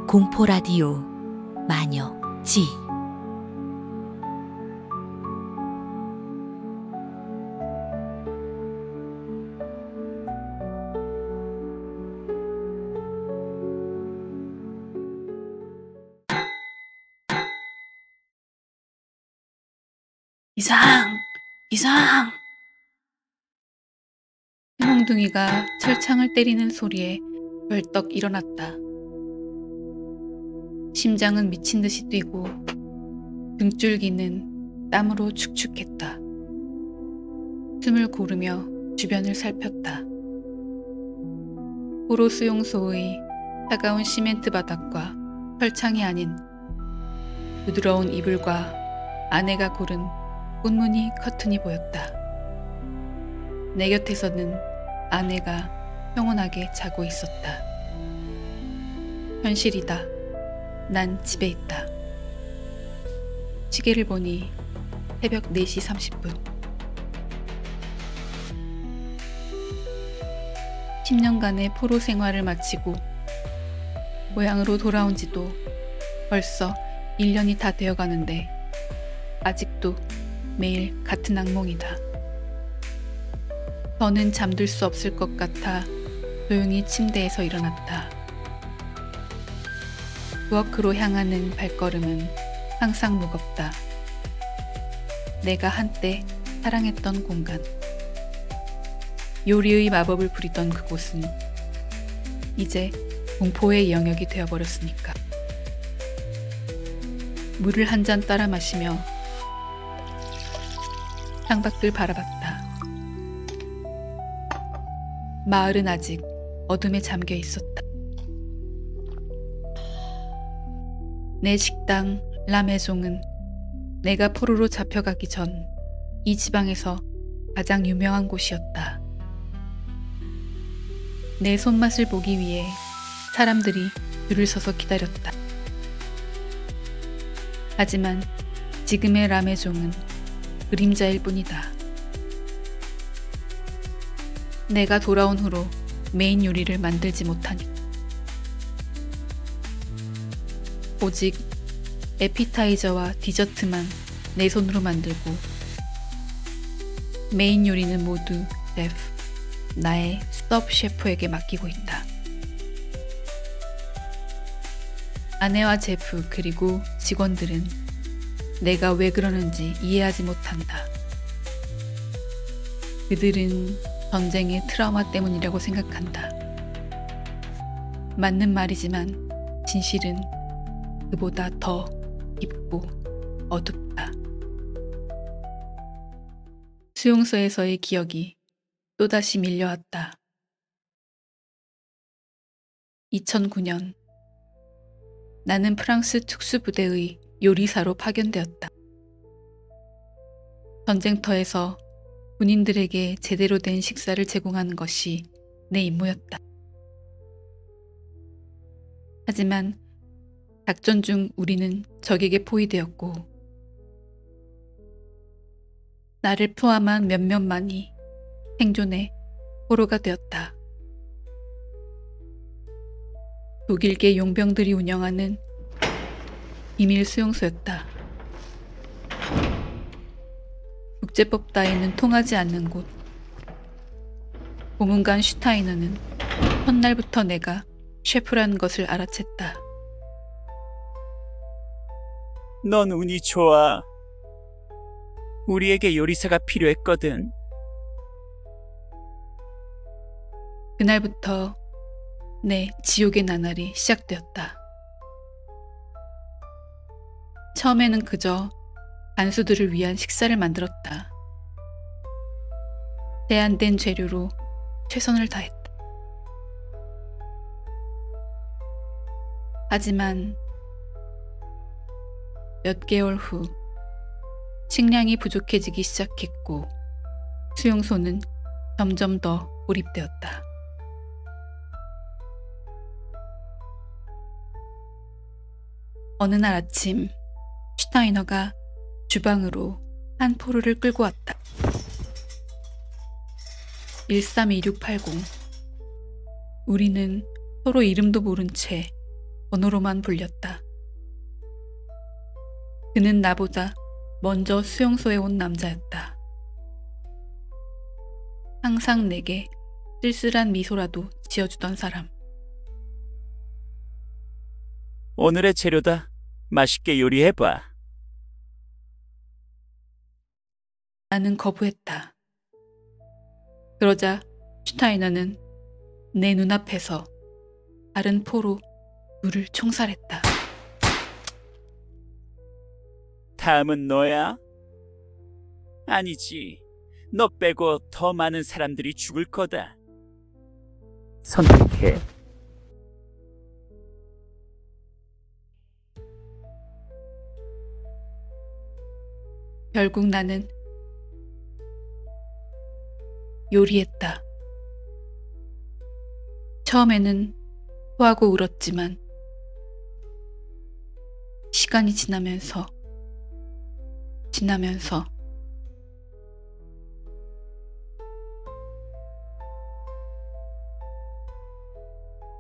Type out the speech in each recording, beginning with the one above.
공포 라디오 마녀 지. 이상! 이상! 휘몽둥이가 철창을 때리는 소리에 벌떡 일어났다. 심장은 미친 듯이 뛰고 등줄기는 땀으로 축축했다. 숨을 고르며 주변을 살폈다. 포로 수용소의 차가운 시멘트 바닥과 철창이 아닌 부드러운 이불과 아내가 고른 꽃무늬 커튼이 보였다. 내 곁에서는 아내가 평온하게 자고 있었다. 현실이다. 난 집에 있다. 시계를 보니 새벽 4시 30분. 10년간의 포로 생활을 마치고 고향으로 돌아온 지도 벌써 1년이 다 되어가는데 아직도 매일 같은 악몽이다. 더는 잠들 수 없을 것 같아 조용히 침대에서 일어났다. 부엌으로 향하는 발걸음은 항상 무겁다. 내가 한때 사랑했던 공간. 요리의 마법을 부리던 그곳은 이제 공포의 영역이 되어버렸으니까. 물을 한 잔 따라 마시며 창밖을 바라봤다. 마을은 아직 어둠에 잠겨 있었다. 내 식당 라메종은 내가 포로로 잡혀가기 전 이 지방에서 가장 유명한 곳이었다. 내 손맛을 보기 위해 사람들이 줄을 서서 기다렸다. 하지만 지금의 라메종은 그림자일 뿐이다. 내가 돌아온 후로 메인 요리를 만들지 못하니 오직 에피타이저와 디저트만 내 손으로 만들고 메인 요리는 모두 셰프, 나의 서브 셰프에게 맡기고 있다. 아내와 제프 그리고 직원들은 내가 왜 그러는지 이해하지 못한다. 그들은 전쟁의 트라우마 때문이라고 생각한다. 맞는 말이지만 진실은 그보다 더 깊고 어둡다. 수용소에서의 기억이 또다시 밀려왔다. 2009년 나는 프랑스 특수부대의 요리사로 파견되었다. 전쟁터에서 군인들에게 제대로 된 식사를 제공하는 것이 내 임무였다. 하지만 작전 중 우리는 적에게 포위되었고 나를 포함한 몇몇만이 생존의 포로가 되었다. 독일계 용병들이 운영하는 비밀 수용소였다. 국제법 따위는 통하지 않는 곳. 고문관 슈타이너는 첫날부터 내가 셰프라는 것을 알아챘다. 넌 운이 좋아. 우리에게 요리사가 필요했거든. 그날부터 내 지옥의 나날이 시작되었다. 처음에는 그저 간수들을 위한 식사를 만들었다. 제한된 재료로 최선을 다했다. 하지만 몇 개월 후 식량이 부족해지기 시작했고 수용소는 점점 더 고립되었다. 어느 날 아침 슈타이너가 주방으로 한 포로를 끌고 왔다. 132680. 우리는 서로 이름도 모른 채 번호로만 불렸다. 그는 나보다 먼저 수용소에 온 남자였다. 항상 내게 쓸쓸한 미소라도 지어주던 사람. 오늘의 재료다. 맛있게 요리해봐. 나는 거부했다. 그러자 슈타이너는 내 눈앞에서 다른 포로 물을 총살했다. 다음은 너야? 아니지. 너 빼고 더 많은 사람들이 죽을 거다. 선택해. 결국 나는 요리했다. 처음에는 토하고 울었지만 시간이 지나면서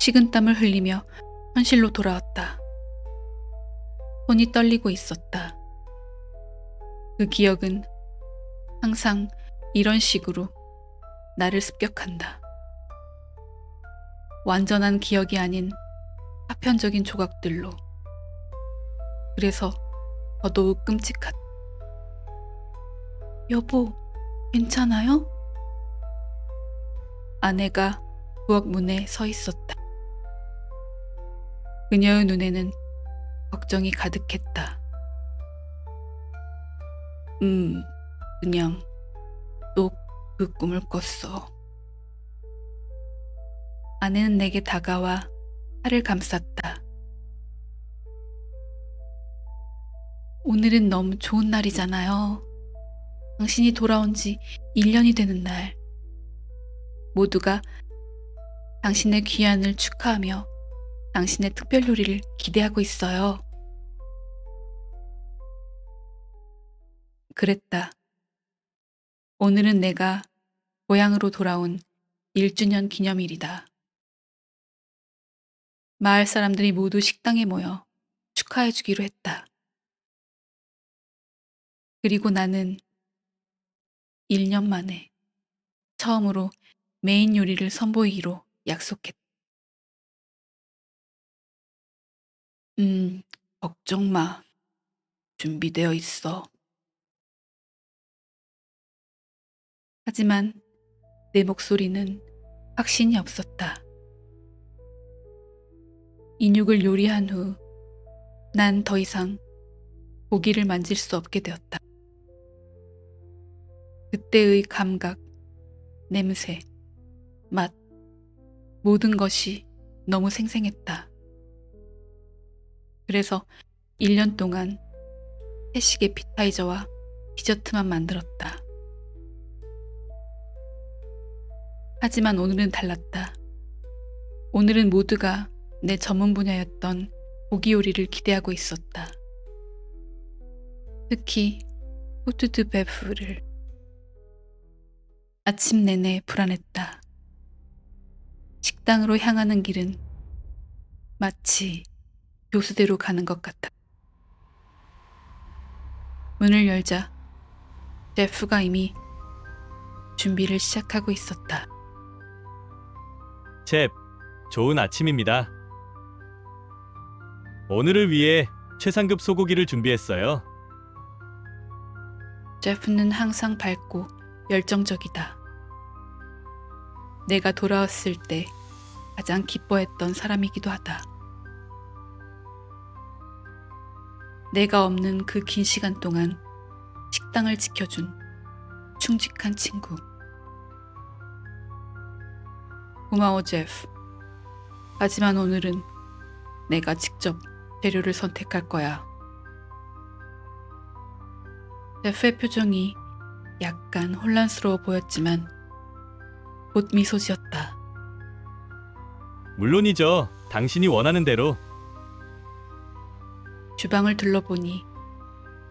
식은땀을 흘리며 현실로 돌아왔다. 손이 떨리고 있었다. 그 기억은 항상 이런 식으로 나를 습격한다. 완전한 기억이 아닌 파편적인 조각들로. 그래서 더더욱 끔찍하다. 여보, 괜찮아요? 아내가 부엌 문에 서 있었다. 그녀의 눈에는 걱정이 가득했다. 그냥 또 그 꿈을 꿨어. 아내는 내게 다가와 팔을 감쌌다. 오늘은 너무 좋은 날이잖아요. 당신이 돌아온 지 1년이 되는 날. 모두가 당신의 귀환을 축하하며 당신의 특별 요리를 기대하고 있어요. 그랬다. 오늘은 내가 고향으로 돌아온 1주년 기념일이다. 마을 사람들이 모두 식당에 모여 축하해 주기로 했다. 그리고 나는 1년 만에 처음으로 메인 요리를 선보이기로 약속했다. 걱정 마. 준비되어 있어. 하지만 내 목소리는 확신이 없었다. 인육을 요리한 후 난 더 이상 고기를 만질 수 없게 되었다. 그때의 감각, 냄새, 맛, 모든 것이 너무 생생했다. 그래서 1년 동안 회식 에피타이저와 디저트만 만들었다. 하지만 오늘은 달랐다. 오늘은 모두가 내 전문 분야였던 고기 요리를 기대하고 있었다. 특히 포트드 베프를. 아침 내내 불안했다. 식당으로 향하는 길은 마치 교수대로 가는 것 같다. 문을 열자 제프가 이미 준비를 시작하고 있었다. 셰프, 좋은 아침입니다. 오늘을 위해 최상급 소고기를 준비했어요. 제프는 항상 밝고 열정적이다. 내가 돌아왔을 때 가장 기뻐했던 사람이기도 하다. 내가 없는 그 긴 시간 동안 식당을 지켜준 충직한 친구. 고마워, 제프. 하지만 오늘은 내가 직접 재료를 선택할 거야. 제프의 표정이 약간 혼란스러워 보였지만 곧 미소 지었다. 물론이죠. 당신이 원하는 대로. 주방을 둘러보니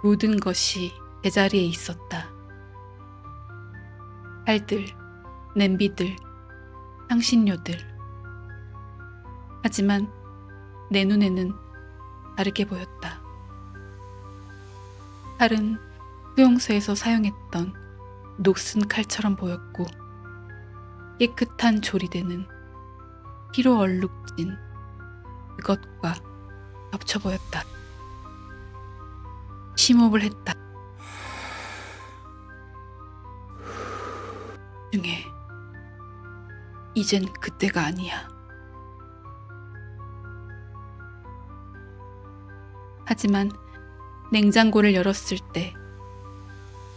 모든 것이 제자리에 있었다. 칼들, 냄비들, 향신료들. 하지만 내 눈에는 다르게 보였다. 칼은 수용소에서 사용했던 녹슨 칼처럼 보였고 깨끗한 조리대는 피로 얼룩진 그것과 겹쳐 보였다. 심호흡을 했다. 중에 이젠 그때가 아니야. 하지만 냉장고를 열었을 때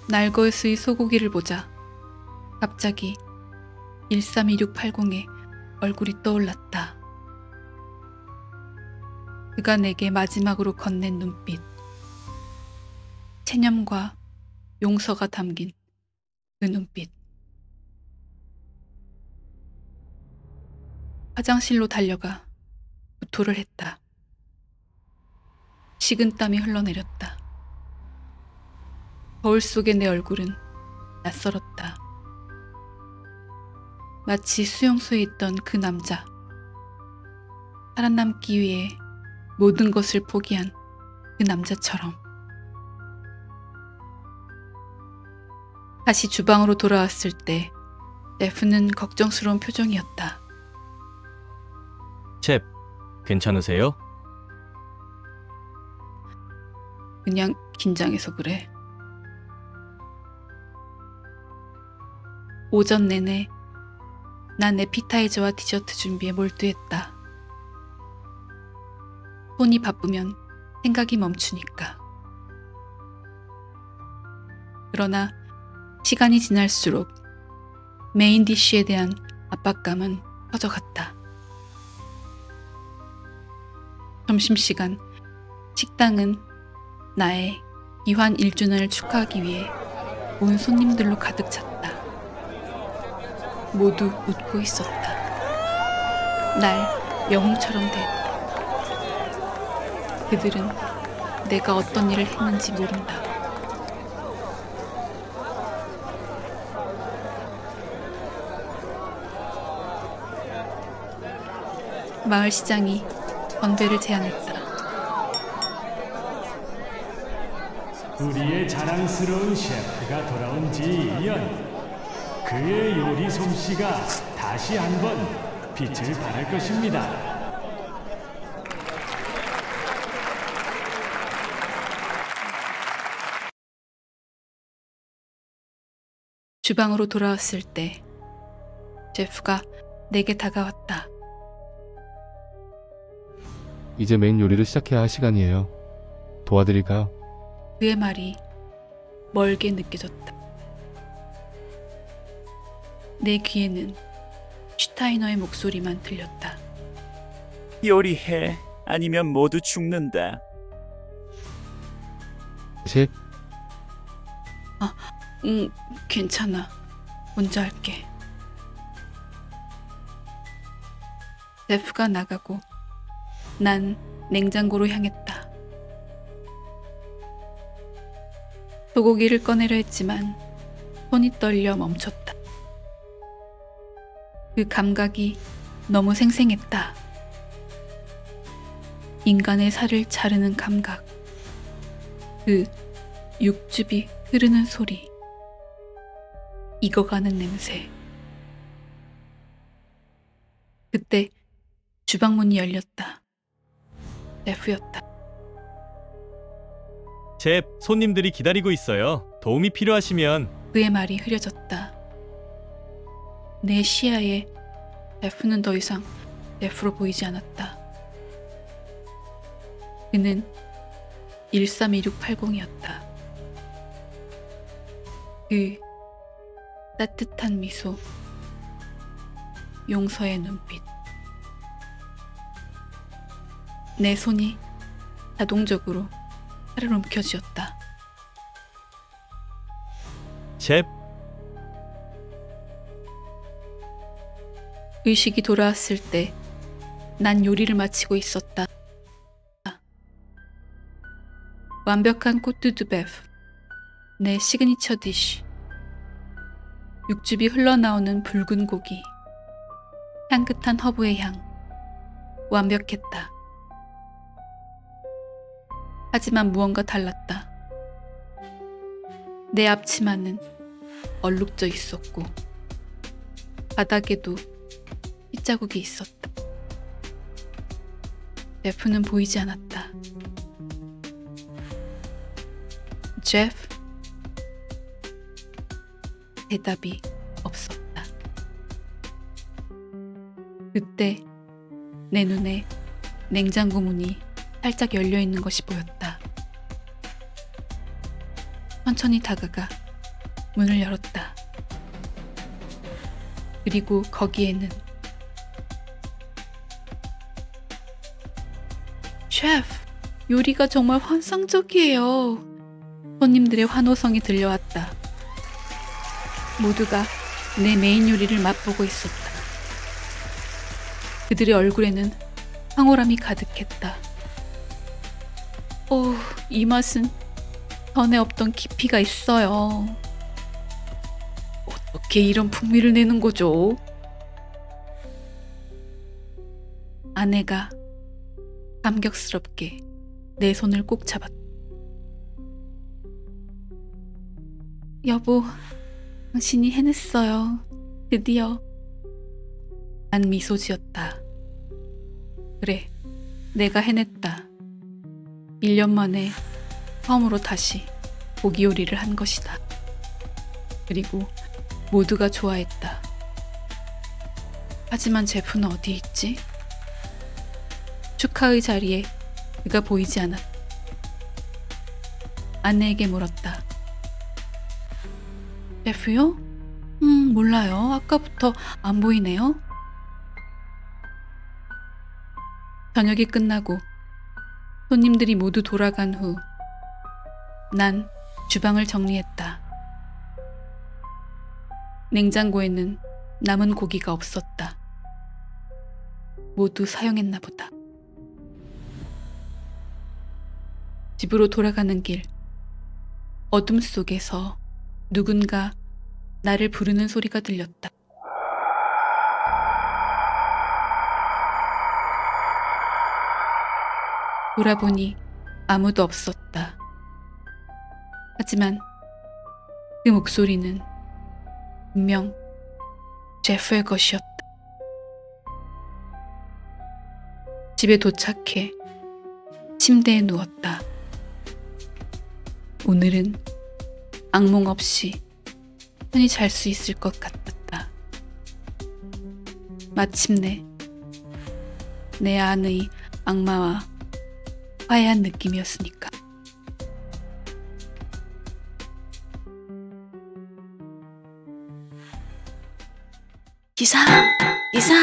날것의 소고기를 보자 갑자기 132680의 얼굴이 떠올랐다. 그가 내게 마지막으로 건넨 눈빛, 체념과 용서가 담긴 그 눈빛. 화장실로 달려가 구토를 했다. 식은땀이 흘러내렸다. 거울 속의 내 얼굴은 낯설었다. 마치 수용소에 있던 그 남자. 살아남기 위해 모든 것을 포기한 그 남자처럼. 다시 주방으로 돌아왔을 때 제프는 걱정스러운 표정이었다. 셰프, 괜찮으세요? 그냥 긴장해서 그래. 오전 내내 난 에피타이저와 디저트 준비에 몰두했다. 손이 바쁘면 생각이 멈추니까. 그러나 시간이 지날수록 메인 디쉬에 대한 압박감은 커져갔다. 점심시간, 식당은 나의 기환 1주년을 축하하기 위해 온 손님들로 가득 찼다. 모두 웃고 있었다. 날 영웅처럼 대했다. 그들은 내가 어떤 일을 했는지 모른다. 마을 시장이 건배를 제안했다. 우리의 자랑스러운 셰프가 돌아온 지 2년. 그의 요리 솜씨가 다시 한번 빛을 발할 것입니다. 주방으로 돌아왔을 때 제프가 내게 다가왔다. 이제 메인 요리를 시작해야 할 시간이에요. 도와드릴까요? 그의 말이 멀게 느껴졌다. 내 귀에는 슈타이너의 목소리만 들렸다. 요리해. 아니면 모두 죽는다. 셰프, 괜찮아. 먼저 할게. 제프가 나가고 난 냉장고로 향했다. 소고기를 꺼내려 했지만 손이 떨려 멈췄다. 그 감각이 너무 생생했다. 인간의 살을 자르는 감각. 그 육즙이 흐르는 소리. 익어가는 냄새. 그때 주방문이 열렸다. 제프였다. 셰프, 손님들이 기다리고 있어요. 도움이 필요하시면. 그의 말이 흐려졌다. 내 시야에 제프는 더 이상 제프로 보이지 않았다. 그는 132680이었다. 그 따뜻한 미소, 용서의 눈빛. 내 손이 자동적으로 팔을 움켜쥐었다. 셰프, 의식이 돌아왔을 때 난 요리를 마치고 있었다. 완벽한 꼬뚜드베프, 내 시그니처 디쉬. 육즙이 흘러나오는 붉은 고기, 향긋한 허브의 향. 완벽했다. 하지만 무언가 달랐다. 내 앞치마는 얼룩져 있었고 바닥에도 핏자국이 있었다. 제프는 보이지 않았다. 제프? 대답이 없었다. 그때 내 눈에 냉장고 문이 살짝 열려 있는 것이 보였다. 천천히 다가가 문을 열었다. 그리고 거기에는 셰프, 요리가 정말 환상적이에요. 손님들의 환호성이 들려왔다. 모두가 내 메인 요리를 맛보고 있었다. 그들의 얼굴에는 황홀함이 가득했다. 오, 이 맛은 전에 없던 깊이가 있어요. 어떻게 이런 풍미를 내는 거죠? 아내가 감격스럽게 내 손을 꼭 잡았다. 여보, 당신이 해냈어요. 드디어. 난 미소 지었다. 그래, 내가 해냈다. 1년 만에 처음으로 다시 고기 요리를 한 것이다. 그리고 모두가 좋아했다. 하지만 제프는 어디 있지? 축하의 자리에 그가 보이지 않았다. 아내에게 물었다. 제프요? 몰라요. 아까부터 안 보이네요. 저녁이 끝나고 손님들이 모두 돌아간 후 난 주방을 정리했다. 냉장고에는 남은 고기가 없었다. 모두 사용했나 보다. 집으로 돌아가는 길, 어둠 속에서 누군가 나를 부르는 소리가 들렸다. 돌아보니 아무도 없었다. 하지만 그 목소리는 분명 제프의 것이었다. 집에 도착해 침대에 누웠다. 오늘은 악몽 없이 편히 잘 수 있을 것 같았다. 마침내 내 안의 악마와 화해한 느낌이었으니까. 기상! 기상!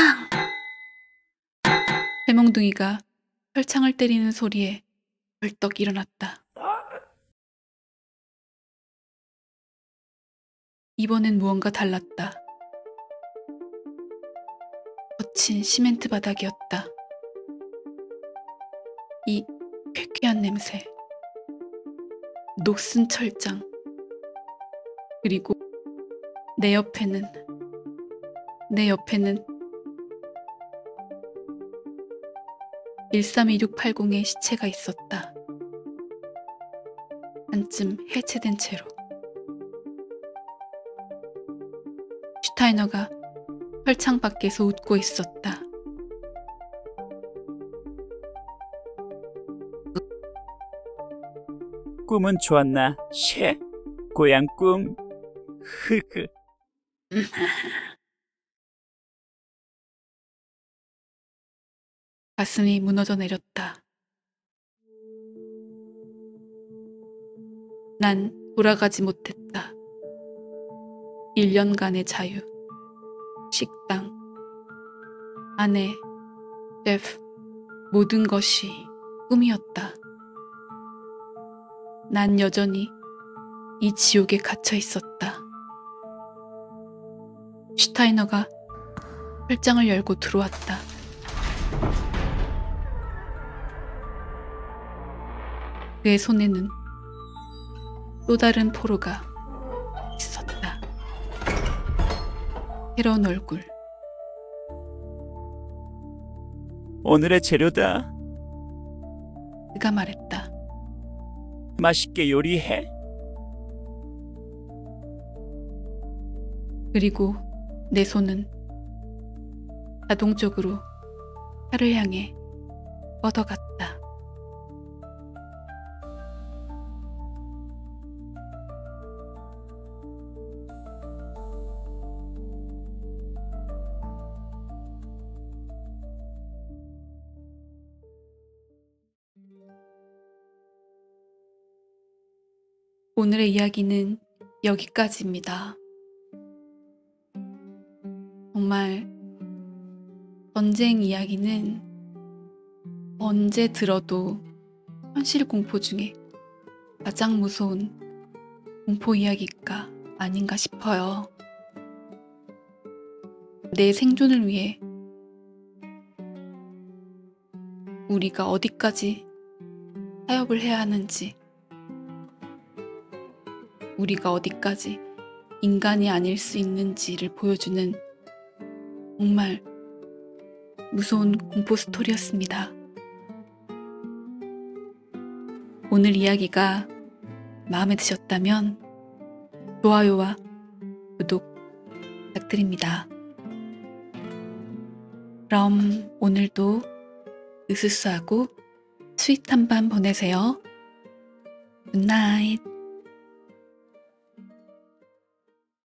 해몽둥이가 철창을 때리는 소리에 벌떡 일어났다. 이번엔 무언가 달랐다. 거친 시멘트 바닥이었다. 이 쾌쾌한 냄새, 녹슨 철장, 그리고 내 옆에는 132680의 시체가 있었다. 한쯤 해체된 채로. 슈타이너가 철창 밖에서 웃고 있었다. 꿈은 좋았나, 셰? 고향 꿈? 흐흐. 가슴이 무너져 내렸다. 난 돌아가지 못했다. 1년간의 자유, 식당, 아내, 제프, 모든 것이 꿈이었다. 난 여전히 이 지옥에 갇혀 있었다. 슈타이너가 철장을 열고 들어왔다. 그의 손에는 또 다른 포로가 있었다. 새로운 얼굴. 오늘의 재료다. 그가 말했다. 맛있게 요리해? 그리고 내 손은 자동적으로 차를 향해 뻗어갔다. 오늘의 이야기는 여기까지입니다. 정말 전쟁 이야기는 언제 들어도 현실 공포 중에 가장 무서운 공포 이야기가 아닌가 싶어요. 내 생존을 위해 우리가 어디까지 타협을 해야 하는지, 우리가 어디까지 인간이 아닐 수 있는지를 보여주는 정말 무서운 공포 스토리였습니다. 오늘 이야기가 마음에 드셨다면 좋아요와 구독 부탁드립니다. 그럼 오늘도 으스스하고 스윗한 밤 보내세요. 굿나잇.